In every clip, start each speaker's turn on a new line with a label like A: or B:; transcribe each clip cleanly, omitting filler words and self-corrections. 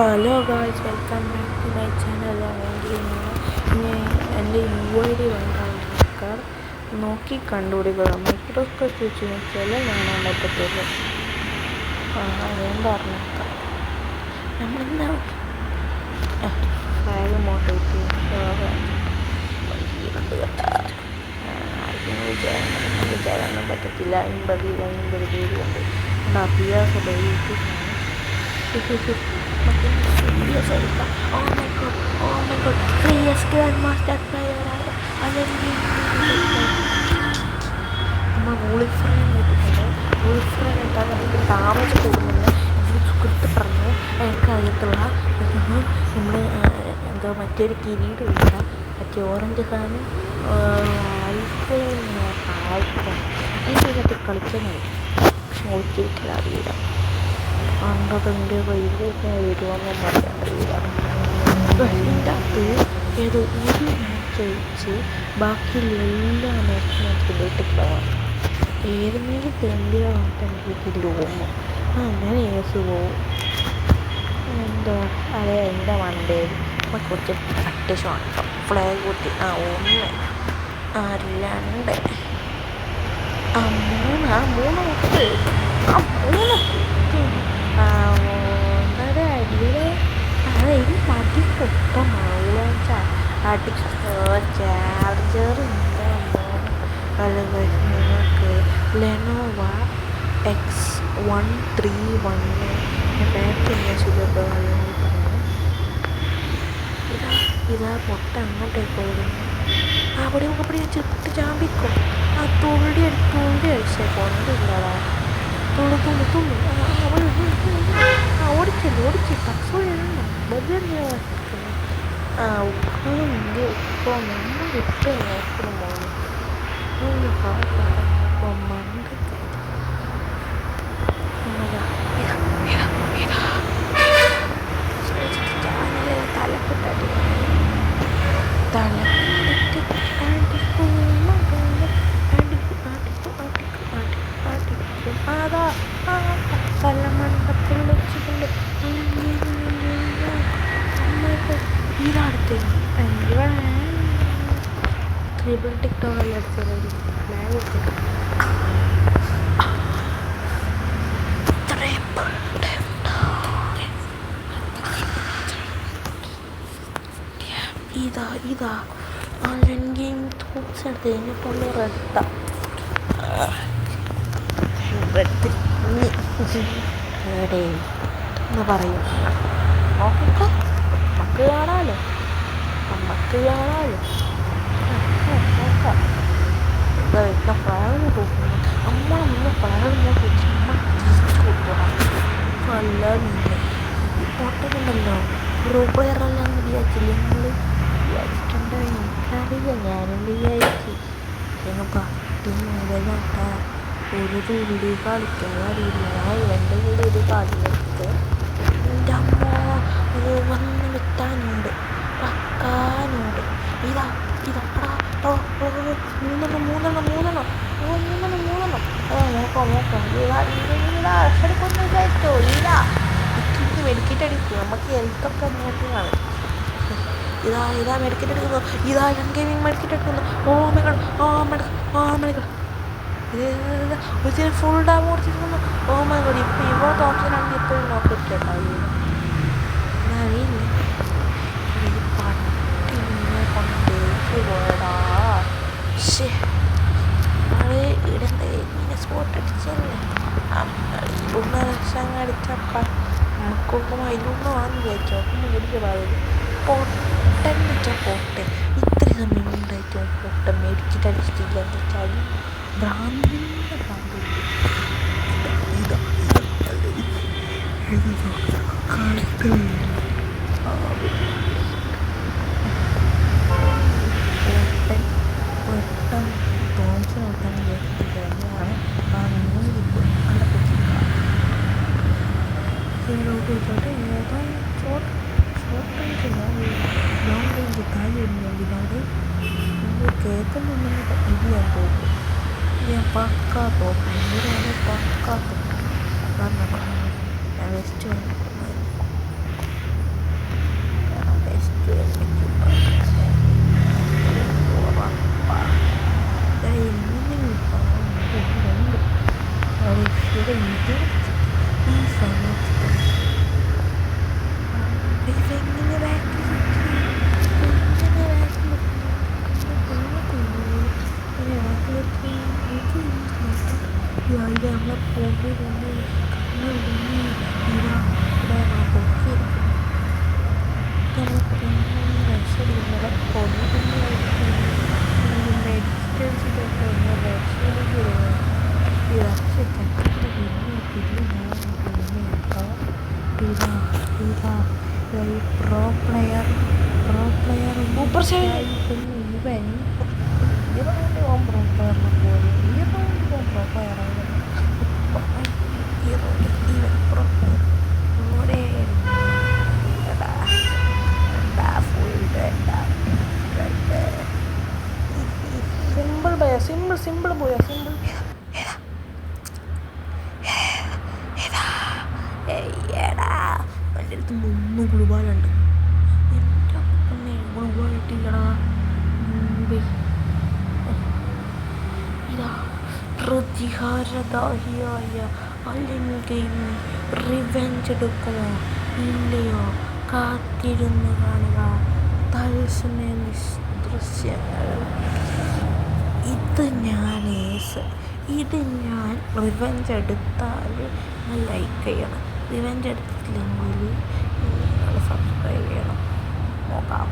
A: Hello guys, welcome back to my channel. ആണെങ്കിൽ ഇന്ന് എൻ്റെ UID ആൾക്കാർ നോക്കി കണ്ടുപിടിക്കുക. മൈക്രോസ്കോപ്പ് വെച്ച് നോക്കിയാൽ കാണാൻ പറ്റത്തുള്ളൂ. അതുകൊണ്ട് പറഞ്ഞേക്കാം. നമ്മളെന്താ ഫ്ലാഗ് മോട്ടോട്ട് വിചാരൊന്നും പറ്റത്തില്ല. 50 പേര് കൊണ്ട് അഭ്യാസ ബൈക്ക് serious എടുക്കാം. Oh my god, freest grandmaster player അല്ലെങ്കിൽ നമ്മൾ വോളിഫ്രൈൻ കിട്ടുന്നത്. വോളിഫ്രൈൻ എന്താ നമുക്ക് ഡാമേജ് കൂടുന്നത് എനിക്ക് സുഹൃത്ത് പറഞ്ഞു. എനിക്കറിയത്തുള്ള നമ്മൾ എന്താ മറ്റൊരു കിരീടം ഇല്ല, മറ്റേ ഓറഞ്ച് സാധനം അതിനകത്ത് കളിക്കാനായി ഒളിച്ചിരിക്കാൻ അറിയില്ല. അമ്പതിൻ്റെ കയ്യിലേക്ക് വരുമെന്നും പറയാറില്ല. ഇതിൻ്റെ അകത്ത് ഏതോ ഒരു മാച്ച് ഒഴിച്ച് ബാക്കിയുള്ള എല്ലാ മാച്ചും നമുക്ക് വീട്ടിലാണ്. ഏതെങ്കിലും തെണ്ടികളായിട്ട് എനിക്ക് തോന്നും. അങ്ങനെ ഏസ് പോവും. എന്താ അതെ എൻ്റെ മണ്ടയിൽ നമുക്ക് കുറച്ച് പ്രാക്ടീസാണ്. ഫ്ലാഗ് കുത്തി 1 2 3 അടിയിൽ അതായത് മതി പൊട്ടമാവുക. ചാർജർ നിങ്ങൾക്ക് ലെനോവ X131 ബാറ്ററി സുഖമാണ്. ഇതാ പൊട്ട അങ്ങോട്ടേക്ക് ഓടുന്നു. അവിടെ ചെട്ട് ചാമ്പിക്കും. തുള്ളി അടിച്ചേ കൊണ്ടില്ലടാ. തുള്ളു ഓടിച്ചു പക്ഷിയാണ് ബദലിനെ വസിക്കുന്നത്. ഉപ്പ നമ്മൾ ഇട്ട് നോക്കണം മണ്ട തലക്കെട്ടടി അതാ കല്ലമണ്ടത്തിൽ വെച്ചിട്ടുണ്ട്. ഇതടുത്ത് ട്രിപ്പിൾ ടിക്ടോക്കെല്ലാം അടിച്ചത് ഫ്ലാഗ് വെച്ചിട്ട് ഇതാ ഓൺലൈൻ ഗെയിം ടൂൾസ് എടുത്ത് കഴിഞ്ഞിട്ടുള്ള റെഡ എന്ന് പറയും. നോക്കിക്കോ, നമുക്ക് കാണാമല്ലോ. നോക്കാം ഫ്ലാഗ് നോക്കുന്നു. നമ്മളൊന്ന് ഫ്ലാഗ് നോക്കി കൊടുക്കണം. നല്ല പൊട്ടലുണ്ടല്ലോ. പ്രോ പ്ലെയറെല്ലാം വിചാരിച്ചില്ല. നിങ്ങൾ വിചാരിച്ചിട്ടുണ്ടോ? എനിക്കറിയില്ല. ഞാനും വിചാരിച്ചു ഞങ്ങൾ പട്ടി മുതലാട്ടാ ഒരു തുള്ളി കളിക്കാൻ അറിയില്ല. എൻ്റെ കൂടെ ഒരു കളിയെടുത്ത് എൻ്റെ അമ്മ വന്ന് വെട്ടാനുണ്ട്, വെക്കാനുണ്ട്. ഇതാ മൂന്നെണ്ണം നോക്കാം. അടിക്കൊന്നും വിചാരിച്ചോ? ഇല്ല, ഇത്തിരി മെഡിക്കറ്റ് അടിക്കും. നമുക്ക് ഹെൽത്തൊക്കെ നോക്കിയാണ്. ഇതാ മെഡിക്കറ്റ് എടുക്കുന്നു. ഇതാ ഗെയിമിങ് മെഡിക്കറ്റ് എടുക്കുന്നു. ഓ മൈ ഗോഡ് ഒരു ഫുൾ ഡാം ഓടിച്ചിരിക്കുന്നു. Oh my god. ഇപ്പം ഇവരുടെ ഓപ്ഷനാണെങ്കിൽ ഇപ്പോഴും നോക്കിയിട്ടുണ്ടാവില്ല. അറിയില്ല. ഈ പട്ടിനെ കൊണ്ടേക്ക് പോയടാ. അത് ഇടണ്ട ഇങ്ങനെ സ്പോട്ട് അടിച്ചല്ലേ. 1 ലക്ഷം അടിച്ചപ്പം നമുക്കൊന്നും അതിലൊന്നും ആണെന്ന് വിചാരിച്ചോ. അപ്പം മേടിക്കുക പാടില്ല. പൊട്ടൻ വെച്ചാൽ പൊട്ടൻ. ഇത്ര സമയം ഉണ്ടായിട്ടും പൊട്ടൻ മേടിച്ചിട്ട് അടിച്ചിട്ടില്ല എന്ന് വെച്ചാൽ ഭ്രാന്തിൻ്റെ ഭ്രാന്തുണ്ട്. തോംസൺ കൊടുക്കാൻ വിചാരിച്ചിട്ടാണ് ആ 3 കിട്ടും. അവിടെ വെച്ചിട്ടാണ് ഏതോ ഷോർട്ട് ലോങ് റേഞ്ച് കാര്യമില്ലാണ്ട് നമ്മൾ കേൾക്കുന്നുണ്ടെങ്കിൽ ഇത് ഞാൻ തോക്കും. ഞാൻ പക്കാ തോക്കും. ഇവരാണ് പക്കാ തോക്കും. കാരണം ഞാൻ വെസ്റ്റ് ആ ഈ പ്രോ പ്ലെയർ സൂപ്പർ ഇവൻ ഈ റൗണ്ട് പോകാൻ പ്രോ പ്ലെയറിനെ പോലെ ഈ റൗണ്ട് പോകാൻ പ്രോ പ്ലെയറാണ് ഈ റൗണ്ട് ഇവൻ പ്രോ പ്ലെയർ ഓരേ സിമ്പിൾ ബയ സിമ്പിൾ പോയാ സിമ്പിൾ ഏടാ എൻ്റെ അടുത്ത് 3 ഗ്ലൂബാലുണ്ട്. എൻ്റെ അപ്പനെ ഗ്ലൂബാലിട്ടില്ലടാ ഇതാ പ്രതികാരദാഹിയായ അല്ലെങ്കിൽ റിവെഞ്ച് എടുക്കുമോ ഇല്ലയോ കാത്തിരുന്ന് കാണുക തത്സമയ ദൃശ്യങ്ങൾ. ഇത് ഞാൻ റിവെഞ്ച് എടുത്താൽ ലൈക്ക് ചെയ്യണം, റിവെഞ്ച് എടുത്തില്ലെങ്കിൽ നിങ്ങൾ സബ്സ്ക്രൈബ് ചെയ്യണം. നോക്കാം,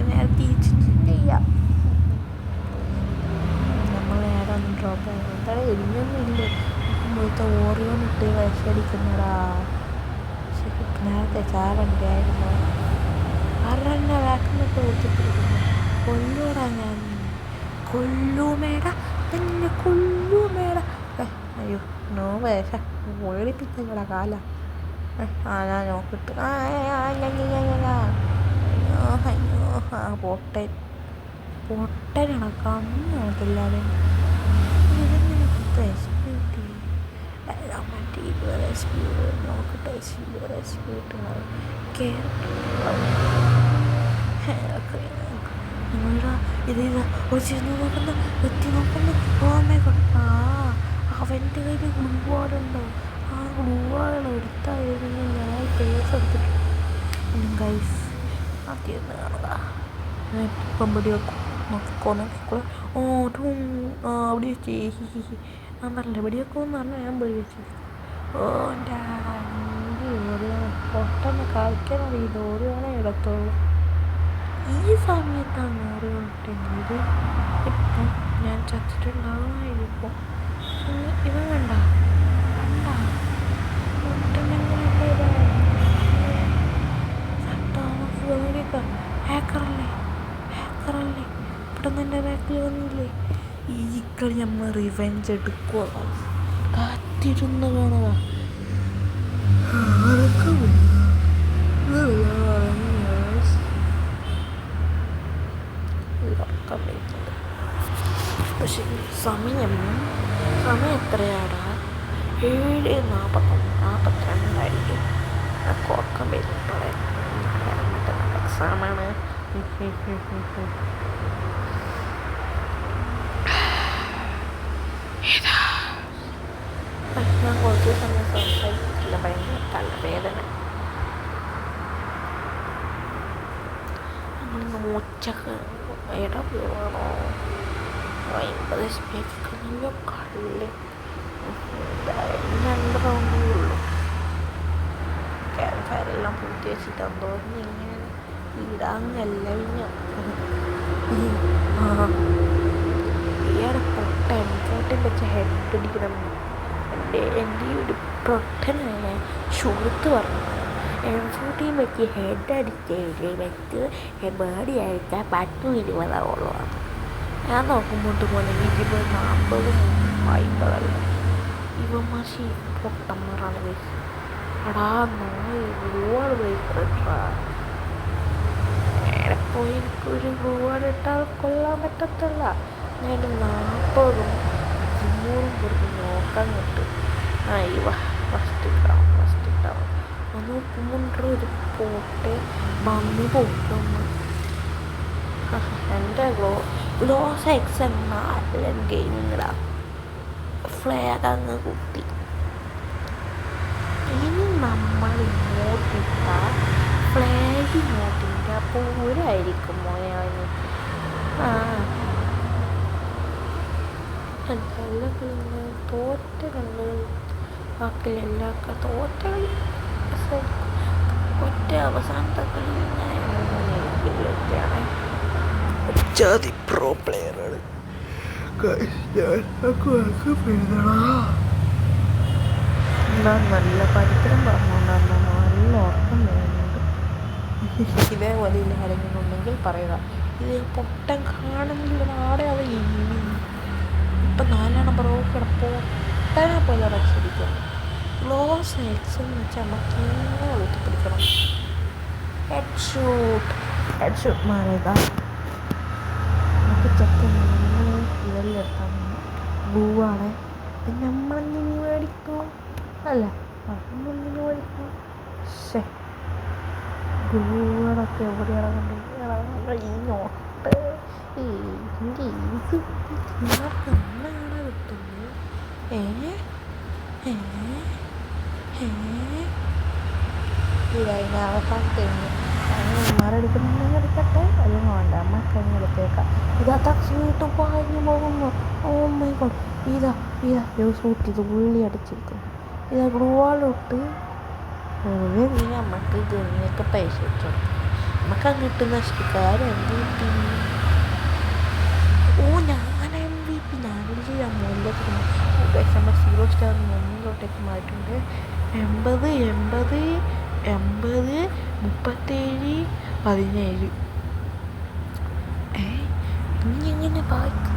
A: നേരെ തിരിച്ച് ചെയ്യാം. നമ്മൾ നേരെ ഒന്ന് ഡ്രോപ്പ് ആയി എന്താണ് എരിഞ്ഞൊന്നും ഇല്ലേ മുമ്പത്തെ ഓറിയോന്നിട്ട് വിഷടിക്കുന്നടാ. നേരത്തെ ചാവണ്ടായിരുന്നു ആരെന്നെ വാക്കുന്നിട്ട് വെച്ചിട്ടിരിക്കുന്നു. കൊല്ലൂടാ ഞാൻ കൊല്ലൂമേട എന്നെ കൊല്ലൂമേട. അയ്യോ നോ വേഷ ഒളിപ്പിച്ചടാ കാല. ഞാൻ നോക്കിട്ട് പൊട്ടനാണ് കണ്ണാകത്തില്ലാതെ നോക്കട്ടെ ഇത് നോക്കുന്ന എത്തി നോക്കുന്നു. ഓമേ കൊട്ടാ അവൻ്റെ കയ്യിൽ ഗ്ലൂവാളുണ്ടോ? ആ ഗ്ലൂവാളുകൾ എടുത്തായിരുന്നു ഞാൻ കേസ് എടുത്തിട്ടുണ്ട്. ഗൈസ് ആദ്യം കാണുക ഇപ്പം വെടി വെക്കും നോക്കിക്കോ. അവിടെ വെച്ച് ഞാൻ പറഞ്ഞില്ല വെടി വെക്കുമെന്ന് പറഞ്ഞാൽ ഞാൻ വെടി വെച്ചു. എൻ്റെ പൊട്ടനെ കളിക്കാൻ അറിയില്ല, ഓരോണേ ഇടത്തുള്ളൂ. ഈ സമയത്താണ് ഓരോ കിട്ടുന്നത്. ഇപ്പം ഞാൻ ചത്തിട്ടുണ്ടാകുമായിരിക്കും. ഇവൻ കണ്ട ഹാക്കറല്ലേ ഇവിടെ നിന്ന് എൻ്റെ ബാക്കിൽ വന്നില്ലേ. ഈ കളി നമ്മൾ റിവെഞ്ച് എടുക്കുക, കാത്തിരുന്ന് കാണുക. പക്ഷെ സമയം എത്രയാടാ? 7:42 ഉറക്കം വരുമ്പോഴേ എക്സാമാണ്. ഞാൻ കുറച്ച് സമയം സംസാരിച്ചില്ല, ഭയങ്കര തലവേദന. ഉച്ചക്ക് ഇടവേണോ 50 സ്പേക്കൊക്കെ നല്ല കള്ളി 2 റൗണ്ടേ ഉള്ളൂ. ക്യാമ്പ് ഫയറെല്ലാം പൂട്ടി വെച്ചിട്ടാന്ന് തോന്നുന്നു. ഇങ്ങനെ ഇടാന്നല്ല ഈയിടെ പൊട്ട M14 വെച്ച് ഹെഡ് അടിക്കണം. എൻ്റെ ഒരു പൊട്ടനായ സുഹൃത്ത് പറഞ്ഞു M14 വെച്ച് ഹെഡ് അടിച്ചതിൽ വെച്ച് ബേഡി അടിച്ചാൽ 10-20 ഞാൻ നോക്കുമ്പോൾ പോലെ 20, 40, 50 ഇവന്മാർ പൊട്ടന്മാരാണ് വെച്ച്. എടാ ഒരുപാട് വെച്ചിട്ടാ നേരെ പോയി എനിക്കൊരു ഒരുപാട് ഇട്ടാൽ കൊള്ളാൻ പറ്റത്തില്ല. ഞാൻ 40-100 കൊടുത്ത് നോക്കാൻ കിട്ടും. ഫസ്റ്റ് ഇട്ടാവും ഒന്ന് നോക്കുമ്പോൾ ഒരു പോട്ടെ മമ്മി പോട്ടൊന്ന്. എൻ്റെ ഗ്ലോസ് എക്സ് നല്ല ഗെയിമിങ്ങടാ. ഫ്ലാഗ് അങ്ങ് കുത്തി. ഇനി നമ്മൾ ഇങ്ങോട്ടിട്ടാൽ ഫ്ലാഗ് ഇങ്ങോട്ടിൻ്റെ അപ്പോൾ ഒരായിരിക്കും മോനെ അവന്. എല്ലാ കളിയും തോറ്റ കളികൾ ബാക്കിയെല്ലാം തോറ്റ കളി ഒറ്റ അവസാനത്തെ കളി ഇങ്ങനെയാണ്. ജാതി പ്രോ പ്ലെയറാണ്. ഞാൻ നല്ല പഠിക്കണം പറഞ്ഞുകൊണ്ടാണ് ഇതേപോലെ ഇല്ല ആരെങ്കിലും ഉണ്ടെങ്കിൽ പറയുക. ഇത് പൊട്ടൻ കാണുന്നില്ല നാടെ അത് ഇനി ഇപ്പം 4 ബ്രോക്കട പൊട്ടനെ പോലെ റച്ചടിക്കണം. ക്ലോസ് ഹെഡ്സ് എന്ന് വെച്ചാൽ നമുക്ക് ഇങ്ങനെ ഊത്തിപ്പിടിക്കണം. ഹെഡ് ഷൂട്ട് മാറിയതാ നമുക്ക് ചെക്കൻ ഇവരിലെടുത്താൽ ഗൂവാണ്. പിന്നെ നമ്മളെന്തിനു മേടിക്കണം അല്ല നമ്മളെന്തിനു മേടിക്കണം. ശേ ഗൂവളൊക്കെ എവിടെയാണ് കണ്ടത് ഈ നോട്ട് എൻ്റെ ഈസി എന്നാണ് കിട്ടുന്നത്. ഇതതിന് അവസാനത്തെ മാരെടുക്കുന്നുണ്ടെങ്കിൽ എടുക്കട്ടെ, അല്ലെങ്കിൽ വേണ്ട അമ്മക്ക് കഴിഞ്ഞ് എടുത്തേക്കാം. ഇതാ തക്സ് വീട്ടും പാഞ്ഞു പോകുന്നു. ഓ മൈ ഗോഡ്, ഇതാ സൂട്ട് ഇത് ഉള്ളി അടിച്ചിരിക്കുന്നു. ഇതാ ഗ്ലൂവാളിട്ട് നീ നമുക്ക് ഗണിയൊക്കെ പൈസ വെച്ചു നമുക്ക് അങ്ങോട്ട് നഷ്ടക്കാരൻ MVP. ഞാൻ MVP ഞാനില്ല മുകളിലേക്ക് നമ്മൾ 0 സ്റ്റാർ മുന്നിലോട്ടേക്ക് മാറ്റിട്ടുണ്ട്. 80 37 17 ഇനി എങ്ങനെ വായിക്കും?